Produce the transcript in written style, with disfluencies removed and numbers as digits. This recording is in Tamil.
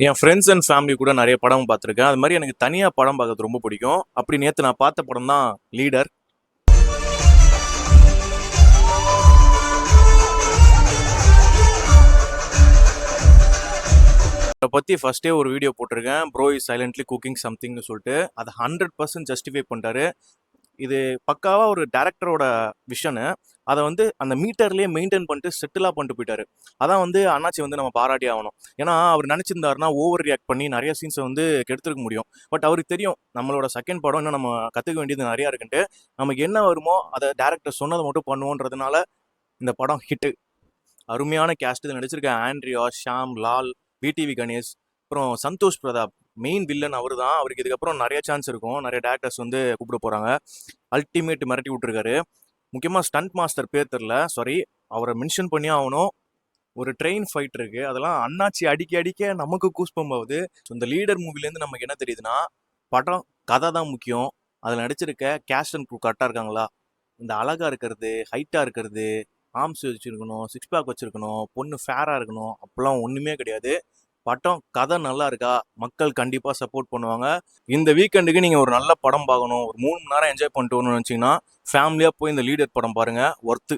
என் ஃப்ரெண்ட்ஸ் அண்ட் ஃபேமிலி கூட நிறைய படம் பார்த்துருக்கேன். அது மாதிரி எனக்கு தனியாக படம் பார்க்கறது ரொம்ப பிடிக்கும். அப்படி நேற்று நான் பார்த்த படம் தான் லீடர். அதை பற்றி ஃபஸ்ட்டே ஒரு வீடியோ போட்டிருக்கேன். ப்ரோ இஸ் சைலண்ட்லி குக்கிங் சம்திங்னு சொல்லிட்டு அதை 100% ஜஸ்டிஃபை பண்ணிட்டாரு. இது பக்காவாக ஒரு டேரக்டரோட விஷனு. அதை அந்த மீட்டர்லேயே மெயின்டைன் பண்ணிட்டு செட்டிலாக பண்ணிட்டு போயிட்டாரு. அதான் அண்ணாச்சி நம்ம பாராட்டி ஆகணும். ஏன்னா அவர் நினச்சிருந்தாருன்னா ஓவர் ரியாக்ட் பண்ணி நிறைய சீன்ஸை கெடுத்துருக்க முடியும். பட் அவருக்கு தெரியும் நம்மளோட செகண்ட் படம் இன்னும் நம்ம கற்றுக்க வேண்டியது நிறையா இருக்குன்ட்டு நமக்கு என்ன வருமோ அதை டேரக்டர் சொன்னதை மட்டும் பண்ணுவோன்றதுனால இந்த படம் ஹிட்டு. அருமையான கேஸ்ட் இது நடிச்சிருக்க ஆண்ட்ரியா, ஷாம், லால், விடிவி கணேஷ், அப்புறம் சந்தோஷ் பிரதாப். மெயின் வில்லன் அவர் தான். அவருக்கு இதுக்கப்புறம் நிறைய சான்ஸ் இருக்கும். நிறைய டேரக்டர்ஸ் கூப்பிட போகிறாங்க. அல்டிமேட் மிரட்டி விட்டுருக்காரு. முக்கியமாக ஸ்டண்ட் மாஸ்டர் பேர் தெரில, சாரி, அவரை மென்ஷன் பண்ணி ஆகணும். ஒரு ட்ரெயின் ஃபைட் இருக்கு, அதெல்லாம் அண்ணாச்சி அடிக்க அடிக்க நமக்கு கூஸ்பம் ஆகுது. ஸோ இந்த லீடர் மூவிலேருந்து நமக்கு என்ன தெரியுதுன்னா, படம் கதை தான் முக்கியம். அதில் நடிச்சிருக்க கேஸ்ட் அண்ட் க்ரூ கரெக்டாக இருக்காங்களா? இந்த அழகாக இருக்கிறது, ஹைட்டாக இருக்கிறது, ஆர்ம்ஸ் வச்சுருக்கணும், சிக்ஸ் பேக் வச்சுருக்கணும், பொண்ணு ஃபேராக இருக்கணும், அப்படிலாம் ஒன்றுமே கிடையாது. படம் கதை நல்லா இருக்கா, மக்கள் கண்டிப்பாக சப்போர்ட் பண்ணுவாங்க. இந்த வீக்கெண்டுக்கு நீங்கள் ஒரு நல்ல படம் பார்க்கணும், ஒரு 3 மணி நேரம் என்ஜாய் பண்ணிட்டு வரணும்னு நினச்சிங்கன்னா ஃபேமிலியாக போய் இந்த லீடர் படம் பாருங்கள், ஒர்த்து.